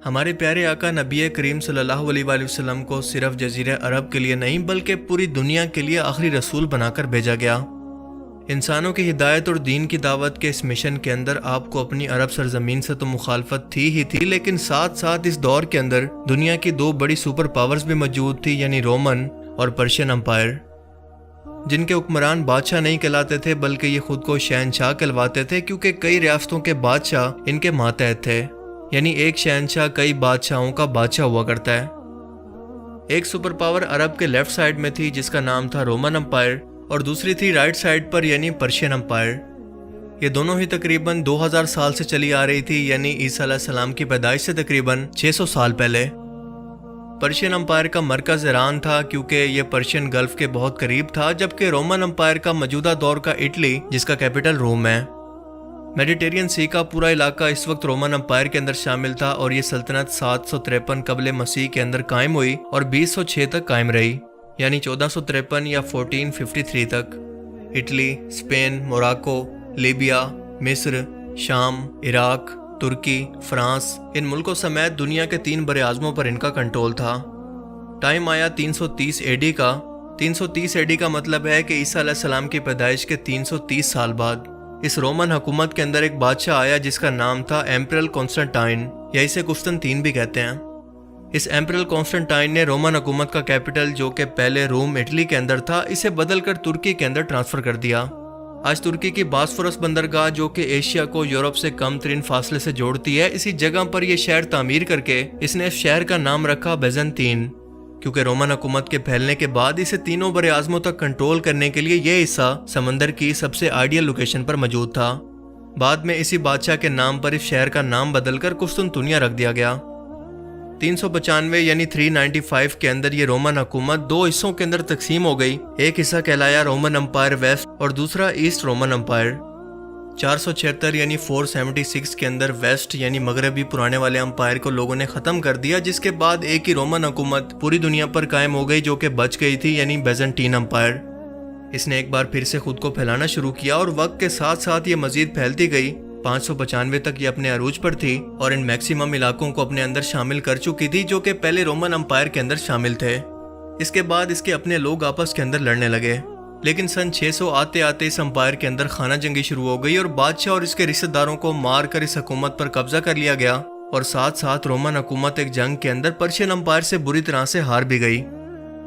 ہمارے پیارے آقا نبی کریم صلی اللہ علیہ وآلہ وسلم کو صرف جزیرہ عرب کے لیے نہیں بلکہ پوری دنیا کے لیے آخری رسول بنا کر بھیجا گیا۔ انسانوں کی ہدایت اور دین کی دعوت کے اس مشن کے اندر آپ کو اپنی عرب سرزمین سے تو مخالفت تھی ہی تھی، لیکن ساتھ ساتھ اس دور کے اندر دنیا کی دو بڑی سپر پاورز بھی موجود تھی، یعنی رومن اور پرشین امپائر، جن کے حکمران بادشاہ نہیں کہلاتے تھے بلکہ یہ خود کو شہنشاہ کہلواتے تھے، کیونکہ کئی ریاستوں کے بادشاہ ان کے ماتحت تھے، یعنی ایک شہنشاہ کئی بادشاہوں کا بادشاہ ہوا کرتا ہے۔ ایک سپر پاور عرب کے لیفٹ سائڈ میں تھی جس کا نام تھا رومن امپائر، اور دوسری تھی رائٹ سائڈ پر یعنی پرشین امپائر۔ یہ دونوں ہی تقریباً 2000 سال سے چلی آ رہی تھی، یعنی عیسیٰ علیہ السلام کی پیدائش سے تقریباً 600 سال پہلے۔ پرشین امپائر کا مرکز ایران تھا کیونکہ یہ پرشین گلف کے بہت قریب تھا، جبکہ رومن امپائر کا موجودہ دور کا اٹلی جس کا کیپٹل روم ہے۔ میڈیٹرین سی کا پورا علاقہ اس وقت رومن امپائر کے اندر شامل تھا، اور یہ سلطنت 753 قبل مسیح کے اندر قائم ہوئی اور 2006 تک قائم رہی، یعنی 1453 یا 1453 تک۔ اٹلی، اسپین، موراکو، لیبیا، مصر، شام، عراق، ترکی، فرانس، ان ملکوں سمیت دنیا کے 3 بر اعظموں پر ان کا کنٹرول تھا۔ ٹائم آیا 330 اے ڈی کا۔ 330 اے ڈی کا مطلب ہے کہ عیسیٰ علیہ السلام کی پیدائش کے 330 سال بعد اس رومن حکومت کے اندر ایک بادشاہ آیا جس کا نام تھا ایمپرل کانسٹنٹائن، یا اسے قسطنطین بھی کہتے ہیں۔ اس ایمپرل کانسٹنٹائن نے رومن حکومت کا کیپٹل، جو کہ پہلے روم اٹلی کے اندر تھا، اسے بدل کر ترکی کے اندر ٹرانسفر کر دیا۔ آج ترکی کی باسفورس بندرگاہ، جو کہ ایشیا کو یورپ سے کم ترین فاصلے سے جوڑتی ہے، اسی جگہ پر یہ شہر تعمیر کر کے اس نے اس شہر کا نام رکھا بیزنطین، کیونکہ رومن حکومت کے پھیلنے کے بعد اسے تینوں بر اعظموں تک کنٹرول کرنے کے لیے یہ حصہ سمندر کی سب سے آئیڈیل لوکیشن پر موجود تھا۔ بعد میں اسی بادشاہ کے نام پر اس شہر کا نام بدل کر قسطنطنیہ رکھ دیا گیا۔ 395 یعنی 395 کے اندر یہ رومن حکومت 2 حصوں کے اندر تقسیم ہو گئی۔ ایک حصہ کہلایا رومن امپائر ویسٹ اور دوسرا ایسٹ رومن امپائر۔ 476 یعنی 476 کے اندر ویسٹ یعنی مغربی پرانے والے امپائر کو لوگوں نے ختم کر دیا، جس کے بعد ایک ہی رومن حکومت پوری دنیا پر قائم ہو گئی جو کہ بچ گئی تھی، یعنی بیزنٹین امپائر۔ اس نے ایک بار پھر سے خود کو پھیلانا شروع کیا اور وقت کے ساتھ ساتھ یہ مزید پھیلتی گئی۔ 595 تک یہ اپنے عروج پر تھی اور ان میکسیمم علاقوں کو اپنے اندر شامل کر چکی تھی جو کہ پہلے رومن امپائر کے اندر شامل تھے۔ اس کے بعد اس کے اپنے لوگ آپس کے اندر لڑنے لگے، لیکن سن 600 آتے آتے اس امپائر کے اندر خانہ جنگی شروع ہو گئی اور بادشاہ اور اس کے رشتہ داروں کو مار کر اس حکومت پر قبضہ کر لیا گیا، اور ساتھ ساتھ رومن حکومت ایک جنگ کے اندر پرشین امپائر سے بری طرح سے ہار بھی گئی۔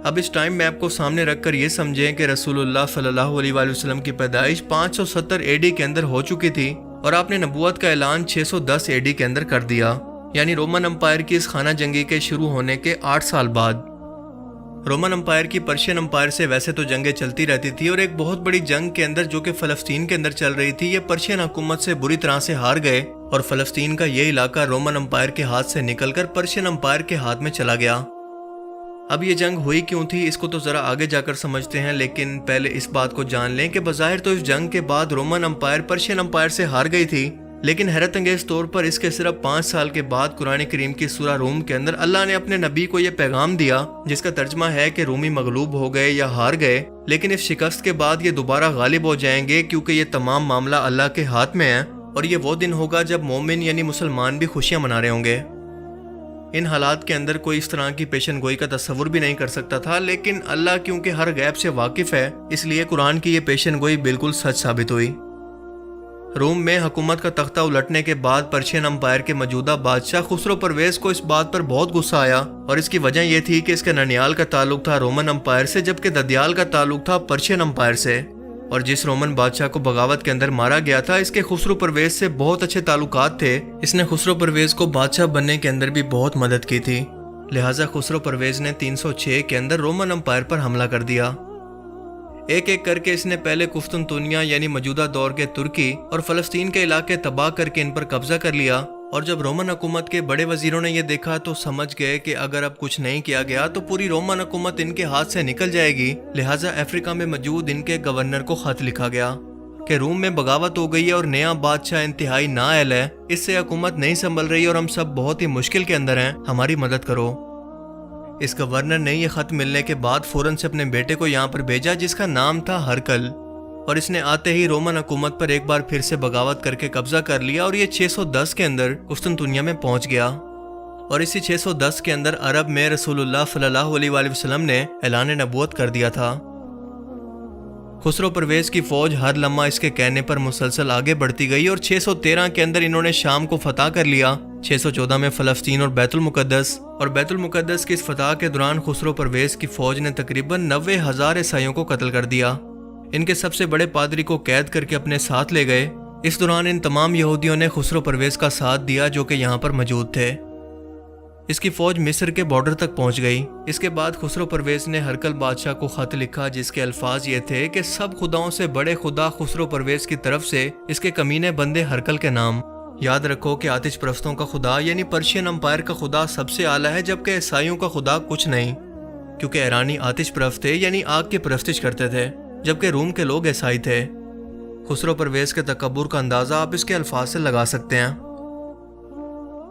اب اس ٹائم میپ کو سامنے رکھ کر یہ سمجھیں کہ رسول اللہ صلی اللہ علیہ وآلہ وسلم کی پیدائش 570 اے ڈی کے اندر ہو چکی تھی، اور آپ نے نبوت کا اعلان 610 اے ڈی کے اندر کر دیا، یعنی رومن امپائر کی اس خانہ جنگی کے شروع ہونے کے 8 سال بعد۔ رومن امپائر کی پرشین امپائر سے ویسے تو جنگیں چلتی رہتی تھی، اور ایک بہت بڑی جنگ کے اندر جو کہ فلسطین کے اندر چل رہی تھی، یہ پرشین حکومت سے بری طرح سے ہار گئے اور فلسطین کا یہ علاقہ رومن امپائر کے ہاتھ سے نکل کر پرشین امپائر کے ہاتھ میں چلا گیا۔ اب یہ جنگ ہوئی کیوں تھی اس کو تو ذرا آگے جا کر سمجھتے ہیں، لیکن پہلے اس بات کو جان لیں کہ بظاہر تو اس جنگ کے بعد رومن امپائر پرشین امپائر سے ہار گئی تھی، لیکن حیرت انگیز طور پر اس کے صرف 5 سال کے بعد قرآن کریم کی سورہ روم کے اندر اللہ نے اپنے نبی کو یہ پیغام دیا جس کا ترجمہ ہے کہ رومی مغلوب ہو گئے یا ہار گئے، لیکن اس شکست کے بعد یہ دوبارہ غالب ہو جائیں گے، کیونکہ یہ تمام معاملہ اللہ کے ہاتھ میں ہے، اور یہ وہ دن ہوگا جب مومن یعنی مسلمان بھی خوشیاں منا رہے ہوں گے۔ ان حالات کے اندر کوئی اس طرح کی پیشن گوئی کا تصور بھی نہیں کر سکتا تھا، لیکن اللہ کیونکہ ہر غیب سے واقف ہے، اس لیے قرآن کی یہ پیشن گوئی بالکل سچ ثابت ہوئی۔ روم میں حکومت کا تختہ الٹنے کے بعد پرشین امپائر کے موجودہ بادشاہ خسرو پرویز کو اس بات پر بہت غصہ آیا، اور اس کی وجہ یہ تھی کہ اس کے ننیال کا تعلق تھا رومن امپائر سے، جبکہ ددیال کا تعلق تھا پرشین امپائر سے، اور جس رومن بادشاہ کو بغاوت کے اندر مارا گیا تھا اس کے خسرو پرویز سے بہت اچھے تعلقات تھے۔ اس نے خسرو پرویز کو بادشاہ بننے کے اندر بھی بہت مدد کی تھی، لہٰذا خسرو پرویز نے 306 کے اندر رومن امپائر پر حملہ کر دیا۔ ایک ایک کر کے اس نے پہلے قسطنطنیہ یعنی موجودہ دور کے ترکی اور فلسطین کے علاقے تباہ کر کے ان پر قبضہ کر لیا، اور جب رومن حکومت کے بڑے وزیروں نے یہ دیکھا تو سمجھ گئے کہ اگر اب کچھ نہیں کیا گیا تو پوری رومن حکومت ان کے ہاتھ سے نکل جائے گی، لہٰذا افریقہ میں موجود ان کے گورنر کو خط لکھا گیا کہ روم میں بغاوت ہو گئی ہے اور نیا بادشاہ انتہائی نااہل ہے، اس سے حکومت نہیں سنبھل رہی اور ہم سب بہت ہی مشکل کے اندر ہیں، ہماری مدد کرو۔ اس گورنر نے یہ خط ملنے کے بعد فوراً سے اپنے بیٹے کو یہاں پر بھیجا جس کا نام تھا ہرکل، اور اس نے آتے ہی رومن حکومت پر ایک بار پھر سے بغاوت کر کے قبضہ کر لیا اور یہ 610 کے اندر قسطنطنیہ میں پہنچ گیا۔ اور اسی 610 کے اندر عرب میں رسول اللہ صلی اللہ علیہ وآلہ وسلم نے اعلان نبوت کر دیا تھا۔ خسرو پرویز کی فوج ہر لمحہ اس کے کہنے پر مسلسل آگے بڑھتی گئی اور 613 کے اندر انہوں نے شام کو فتح کر لیا، 614 میں فلسطین اور بیت المقدس کی اس فتح کے دوران خسرو پرویز کی فوج نے تقریباً 90,000 عیسائیوں کو قتل کر دیا۔ ان کے سب سے بڑے پادری کو قید کر کے اپنے ساتھ لے گئے۔ اس دوران ان تمام یہودیوں نے خسرو پرویز کا ساتھ دیا جو کہ یہاں پر موجود تھے۔ اس کی فوج مصر کے بارڈر تک پہنچ گئی۔ اس کے بعد خسرو پرویز نے ہرقل بادشاہ کو خط لکھا جس کے الفاظ یہ تھے کہ سب خداؤں سے بڑے خدا خسرو پرویز کی طرف سے اس کے کمینے بندے ہرقل کے نام۔ یاد رکھو کہ آتش پرستوں کا خدا یعنی پرشین امپائر کا خدا سب سے اعلیٰ ہے، جبکہ عیسائیوں کا خدا کچھ نہیں، کیونکہ ایرانی آتش پرست تھے یعنی آگ کی پرستش کرتے تھے، جبکہ روم کے لوگ عیسائی تھے۔ خسرو پرویز کے تکبر کا اندازہ آپ اس کے الفاظ سے لگا سکتے ہیں۔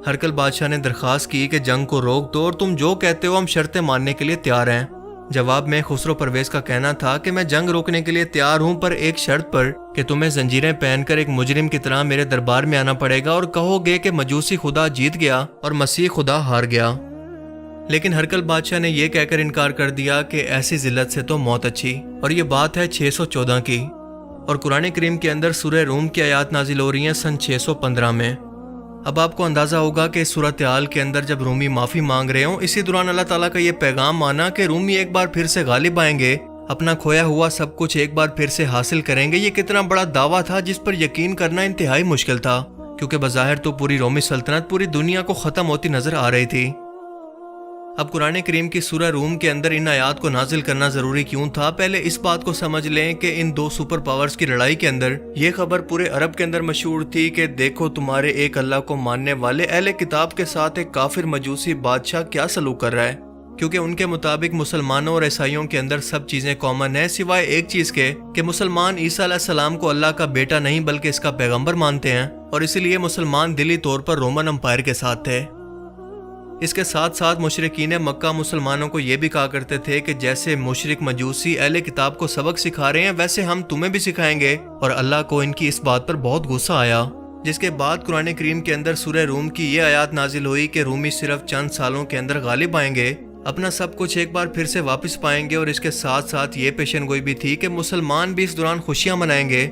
ہرقل بادشاہ نے درخواست کی کہ جنگ کو روک دو اور تم جو کہتے ہو ہم شرطیں ماننے کے لیے تیار ہیں۔ جواب میں خسرو پرویز کا کہنا تھا کہ میں جنگ روکنے کے لیے تیار ہوں، پر ایک شرط پر کہ تمہیں زنجیریں پہن کر ایک مجرم کی طرح میرے دربار میں آنا پڑے گا اور کہو گے کہ مجوسی خدا جیت گیا اور مسیح خدا ہار گیا۔ لیکن ہرقل بادشاہ نے یہ کہہ کر انکار کر دیا کہ ایسی ذلت سے تو موت اچھی، اور یہ بات ہے 614 کی، اور قرآن کریم کے اندر سورہ روم کی آیات نازل ہو رہی ہیں سن 615 میں۔ اب آپ کو اندازہ ہوگا کہ اس صورتحال کے اندر جب رومی معافی مانگ رہے ہوں، اسی دوران اللہ تعالیٰ کا یہ پیغام مانا کہ رومی ایک بار پھر سے غالب آئیں گے، اپنا کھویا ہوا سب کچھ ایک بار پھر سے حاصل کریں گے، یہ کتنا بڑا دعویٰ تھا جس پر یقین کرنا انتہائی مشکل تھا، کیونکہ بظاہر تو پوری رومی سلطنت پوری دنیا کو ختم ہوتی نظر آ رہی تھی۔ اب قرآن کریم کی سورہ روم کے اندر ان آیات کو نازل کرنا ضروری کیوں تھا؟ پہلے اس بات کو سمجھ لیں کہ ان دو سپر پاورز کی لڑائی کے اندر یہ خبر پورے عرب کے اندر مشہور تھی کہ دیکھو تمہارے ایک اللہ کو ماننے والے اہل کتاب کے ساتھ ایک کافر مجوسی بادشاہ کیا سلوک کر رہا ہے، کیونکہ ان کے مطابق مسلمانوں اور عیسائیوں کے اندر سب چیزیں کامن ہیں سوائے ایک چیز کے کہ مسلمان عیسیٰ علیہ السلام کو اللہ کا بیٹا نہیں بلکہ اس کا پیغمبر مانتے ہیں، اور اسی لیے مسلمان دلی طور پر رومن امپائر کے ساتھ تھے۔ اس کے ساتھ ساتھ مشرکین مکہ مسلمانوں کو یہ بھی کہا کرتے تھے کہ جیسے مشرک مجوسی اہل کتاب کو سبق سکھا رہے ہیں ویسے ہم تمہیں بھی سکھائیں گے، اور اللہ کو ان کی اس بات پر بہت غصہ آیا، جس کے بعد قرآن کریم کے اندر سورہ روم کی یہ آیات نازل ہوئی کہ رومی صرف چند سالوں کے اندر غالب آئیں گے، اپنا سب کچھ ایک بار پھر سے واپس پائیں گے، اور اس کے ساتھ ساتھ یہ پیشن گوئی بھی تھی کہ مسلمان بھی اس دوران خوشیاں منائیں گے۔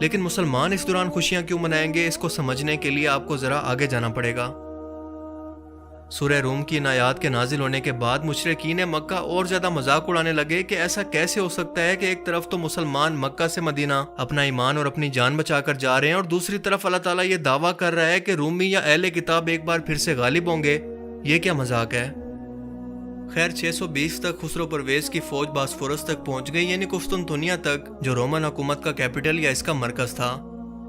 لیکن مسلمان اس دوران خوشیاں کیوں منائیں گے، اس کو سمجھنے کے لیے آپ کو ذرا آگے جانا پڑے گا۔ سورہ روم کی ان آیات کے نازل ہونے کے بعد مشرکین مکہ اور زیادہ مذاق اڑانے لگے کہ ایسا کیسے ہو سکتا ہے کہ ایک طرف تو مسلمان مکہ سے مدینہ اپنا ایمان اور اپنی جان بچا کر جا رہے ہیں، اور دوسری طرف اللہ تعالیٰ یہ دعویٰ کر رہا ہے کہ رومی یا اہل کتاب ایک بار پھر سے غالب ہوں گے، یہ کیا مذاق ہے؟ خیر 620 تک خسرو پرویز کی فوج باسفورس تک پہنچ گئی، یعنی قسطنطنیہ تک، جو رومن حکومت کا کیپٹل یا اس کا مرکز تھا۔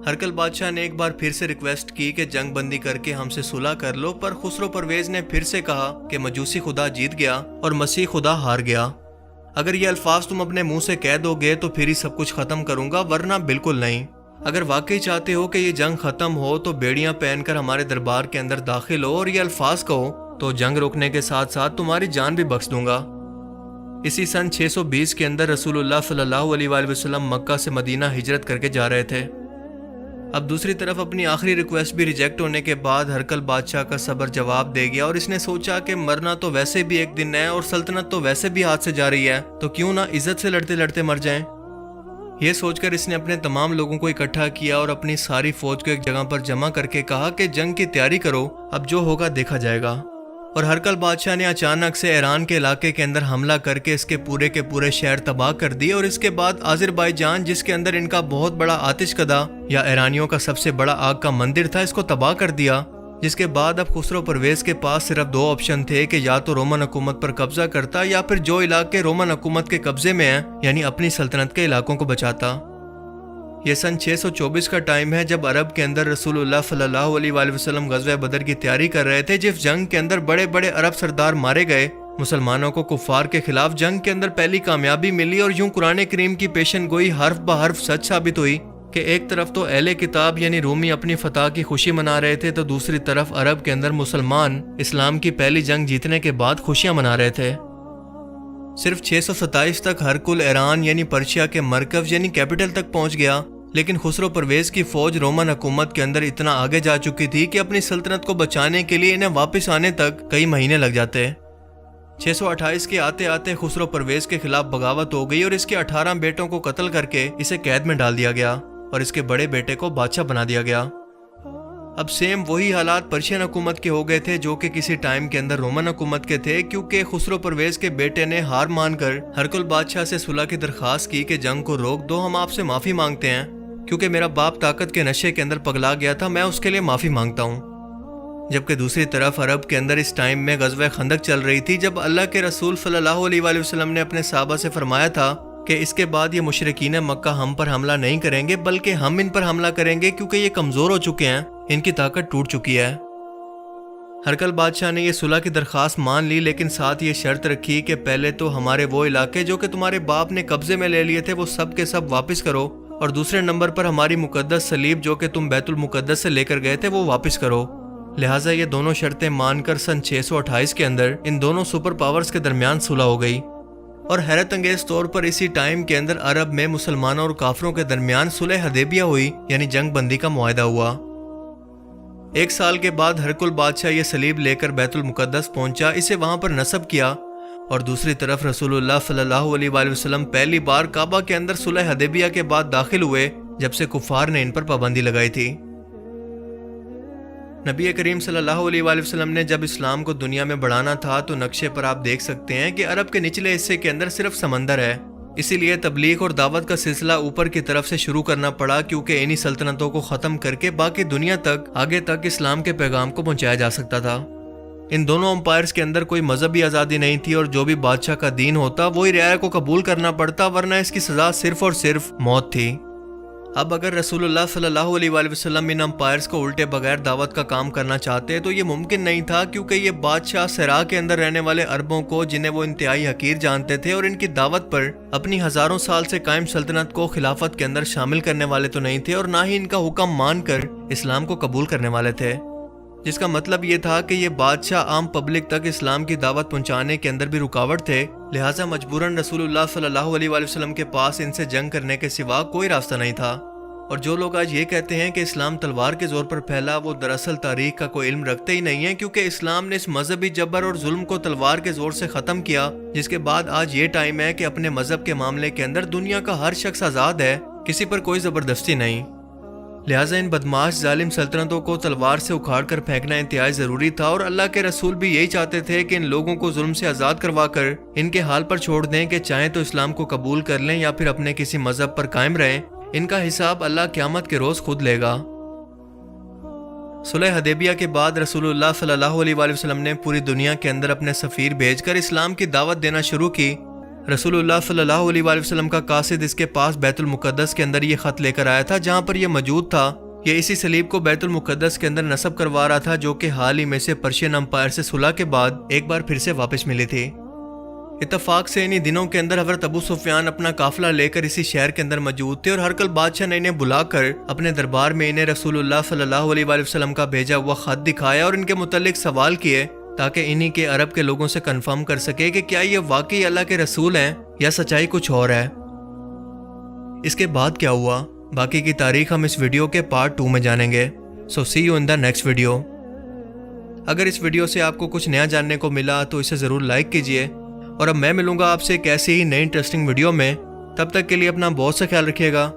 ہرقل بادشاہ نے ایک بار پھر سے ریکویسٹ کی کہ جنگ بندی کر کے ہم سے صلح کر لو، پر خسرو پرویز نے پھر سے کہا کہ مجوسی خدا جیت گیا اور مسیح خدا ہار گیا۔ اگر یہ الفاظ تم اپنے منہ سے کہہ دو گے تو پھر ہی سب کچھ ختم کروں گا، ورنہ بالکل نہیں۔ اگر واقعی چاہتے ہو کہ یہ جنگ ختم ہو تو بیڑیاں پہن کر ہمارے دربار کے اندر داخل ہو اور یہ الفاظ کہو، تو جنگ روکنے کے ساتھ ساتھ تمہاری جان بھی بخش دوں گا۔ اسی سن 620 کے اندر رسول اللہ صلی اللہ علیہ وآلہ وسلم مکہ سے مدینہ ہجرت کر کے جا رہے تھے۔ اب دوسری طرف اپنی آخری ریکویسٹ بھی ریجیکٹ ہونے کے بعد ہرقل بادشاہ کا صبر جواب دے گیا، اور اس نے سوچا کہ مرنا تو ویسے بھی ایک دن ہے اور سلطنت تو ویسے بھی ہاتھ سے جا رہی ہے، تو کیوں نہ عزت سے لڑتے لڑتے مر جائیں۔ یہ سوچ کر اس نے اپنے تمام لوگوں کو اکٹھا کیا اور اپنی ساری فوج کو ایک جگہ پر جمع کر کے کہا کہ جنگ کی تیاری کرو، اب جو ہوگا دیکھا جائے گا۔ اور ہرقل بادشاہ نے اچانک سے ایران کے علاقے کے اندر حملہ کر کے اس کے پورے شہر تباہ کر دیے، اور اس کے بعد آذربائیجان جس کے اندر ان کا بہت بڑا آتش کدہ یا ایرانیوں کا سب سے بڑا آگ کا مندر تھا، اس کو تباہ کر دیا۔ جس کے بعد اب خسرو پرویز کے پاس صرف دو آپشن تھے کہ یا تو رومن حکومت پر قبضہ کرتا یا پھر جو علاقے رومن حکومت کے قبضے میں ہیں یعنی اپنی سلطنت کے علاقوں کو بچاتا۔ یہ سن 624 کا ٹائم ہے جب عرب کے اندر رسول اللہ صلی اللہ علیہ وآلہ وسلم غزوہ بدر کی تیاری کر رہے تھے، جس جنگ کے اندر بڑے بڑے عرب سردار مارے گئے۔ مسلمانوں کو کفار کے خلاف جنگ کے اندر پہلی کامیابی ملی، اور یوں قرآن کریم کی پیشن گوئی حرف بہ حرف سچ ثابت ہوئی کہ ایک طرف تو اہل کتاب یعنی رومی اپنی فتح کی خوشی منا رہے تھے، تو دوسری طرف عرب کے اندر مسلمان اسلام کی پہلی جنگ جیتنے کے بعد خوشیاں منا رہے تھے۔ صرف 627 تک ہرقل ایران یعنی پرشیا کے مرکز یعنی کیپٹل تک پہنچ گیا، لیکن خسرو پرویز کی فوج رومن حکومت کے اندر اتنا آگے جا چکی تھی کہ اپنی سلطنت کو بچانے کے لیے انہیں واپس آنے تک کئی مہینے لگ جاتے۔ 628 کے آتے آتے خسرو پرویز کے خلاف بغاوت ہو گئی اور اس کے 18 بیٹوں کو قتل کر کے اسے قید میں ڈال دیا گیا اور اس کے بڑے بیٹے کو بادشاہ بنا دیا گیا۔ اب سیم وہی حالات پرشین حکومت کے ہو گئے تھے جو کہ کسی ٹائم کے اندر رومن حکومت کے تھے، کیونکہ خسرو پرویز کے بیٹے نے ہار مان کر ہرقل بادشاہ سے صلح کی درخواست کی کہ جنگ کو روک دو، ہم آپ سے معافی مانگتے ہیں، کیونکہ میرا باپ طاقت کے نشے کے اندر پگلا گیا تھا، میں اس کے لیے معافی مانگتا ہوں۔ جبکہ دوسری طرف عرب کے اندر اس ٹائم میں غزوہ خندق چل رہی تھی، جب اللہ کے رسول صلی اللہ علیہ وآلہ وسلم نے اپنے صحابہ سے فرمایا تھا کہ اس کے بعد یہ مشرکین مکہ ہم پر حملہ نہیں کریں گے بلکہ ہم ان پر حملہ کریں گے، کیونکہ یہ کمزور ہو چکے ہیں، ان کی طاقت ٹوٹ چکی ہے۔ ہرقل بادشاہ نے یہ صلح کی درخواست مان لی، لیکن ساتھ یہ شرط رکھی کہ پہلے تو ہمارے وہ علاقے جو کہ تمہارے باپ نے قبضے میں لے لیے تھے وہ سب کے سب واپس کرو، اور دوسرے نمبر پر ہماری مقدس صلیب جو کہ تم بیت المقدس سے لے کر گئے تھے وہ واپس کرو۔ لہٰذا یہ دونوں شرطیں مان کر سن 628 کے اندر ان دونوں سپر پاورز کے درمیان صلح ہو گئی، اور حیرت انگیز طور پر اسی ٹائم کے اندر عرب میں مسلمانوں اور کافروں کے درمیان صلح حدیبیہ ہوئی، یعنی جنگ بندی کا معاہدہ ہوا۔ 1 سال کے بعد ہرقل بادشاہ یہ صلیب لے کر بیت المقدس پہنچا، اسے وہاں پر نصب کیا، اور دوسری طرف رسول اللہ صلی اللہ علیہ وآلہ وسلم پہلی بار کعبہ کے اندر صلح حدیبیہ کے بعد داخل ہوئے، جب سے کفار نے ان پر پابندی لگائی تھی۔ نبی کریم صلی اللہ علیہ وآلہ وسلم نے جب اسلام کو دنیا میں بڑھانا تھا تو نقشے پر آپ دیکھ سکتے ہیں کہ عرب کے نچلے حصے کے اندر صرف سمندر ہے، اسی لیے تبلیغ اور دعوت کا سلسلہ اوپر کی طرف سے شروع کرنا پڑا، کیونکہ انہی سلطنتوں کو ختم کر کے باقی دنیا تک آگے تک اسلام کے پیغام کو پہنچایا جا سکتا تھا۔ ان دونوں امپائرز کے اندر کوئی مذہبی آزادی نہیں تھی، اور جو بھی بادشاہ کا دین ہوتا وہی رعایا کو قبول کرنا پڑتا، ورنہ اس کی سزا صرف اور صرف موت تھی۔ اب اگر رسول اللہ صلی اللہ علیہ وآلہ وسلم ان امپائرز کو الٹے بغیر دعوت کا کام کرنا چاہتے تو یہ ممکن نہیں تھا، کیونکہ یہ بادشاہ صحرا کے اندر رہنے والے عربوں کو جنہیں وہ انتہائی حقیر جانتے تھے اور ان کی دعوت پر اپنی ہزاروں سال سے قائم سلطنت کو خلافت کے اندر شامل کرنے والے تو نہیں تھے، اور نہ ہی ان کا حکم مان کر اسلام کو قبول کرنے والے تھے، جس کا مطلب یہ تھا کہ یہ بادشاہ عام پبلک تک اسلام کی دعوت پہنچانے کے اندر بھی رکاوٹ تھے، لہٰذا مجبوراً رسول اللہ صلی اللہ علیہ وآلہ وسلم کے پاس ان سے جنگ کرنے کے سوا کوئی راستہ نہیں تھا۔ اور جو لوگ آج یہ کہتے ہیں کہ اسلام تلوار کے زور پر پھیلا، وہ دراصل تاریخ کا کوئی علم رکھتے ہی نہیں ہیں، کیونکہ اسلام نے اس مذہبی جبر اور ظلم کو تلوار کے زور سے ختم کیا، جس کے بعد آج یہ ٹائم ہے کہ اپنے مذہب کے معاملے کے اندر دنیا کا ہر شخص آزاد ہے، کسی پر کوئی زبردستی نہیں۔ لہٰذا ان بدماش ظالم سلطنتوں کو تلوار سے اکھاڑ کر پھینکنا انتہائی ضروری تھا، اور اللہ کے رسول بھی یہی چاہتے تھے کہ ان لوگوں کو ظلم سے آزاد کروا کر ان کے حال پر چھوڑ دیں کہ چاہیں تو اسلام کو قبول کر لیں یا پھر اپنے کسی مذہب پر قائم رہیں، ان کا حساب اللہ قیامت کے روز خود لے گا۔ صلح حدیبیہ کے بعد رسول اللہ صلی اللہ علیہ وآلہ وسلم نے پوری دنیا کے اندر اپنے سفیر بھیج کر اسلام کی دعوت دینا شروع کی۔ رسول اللہ صلی اللہ علیہ وآلہ وسلم کا قاصد اس کے پاس بیت المقدس کے اندر یہ خط لے کر آیا تھا، جہاں پر یہ موجود تھا۔ یہ اسی صلیب کو بیت المقدس کے اندر نصب کروا رہا تھا، جو کہ حال ہی میں سے پرشین امپائر سے صلح کے بعد ایک بار پھر سے واپس ملی تھی۔ اتفاق سے انہی دنوں کے اندر حضرت ابو سفیان اپنا قافلہ لے کر اسی شہر کے اندر موجود تھے، اور ہرقل بادشاہ نے انہیں بلا کر اپنے دربار میں انہیں رسول اللہ صلی اللہ علیہ وآلہ وسلم کا بھیجا ہوا خط دکھایا اور ان کے متعلق سوال کیے، تاکہ انہی کے عرب کے لوگوں سے کنفرم کر سکے کہ کیا یہ واقعی اللہ کے رسول ہیں یا سچائی کچھ اور ہے۔ اس کے بعد کیا ہوا، باقی کی تاریخ ہم اس ویڈیو کے پارٹ 2 میں جانیں گے۔ So see you in the next video. اگر اس ویڈیو سے آپ کو کچھ نیا جاننے کو ملا تو اسے ضرور لائک کیجیے، اور اب میں ملوں گا آپ سے ایک ایسی ہی نئی انٹرسٹنگ ویڈیو میں۔ تب تک کے لیے اپنا بہت سا خیال رکھیے گا۔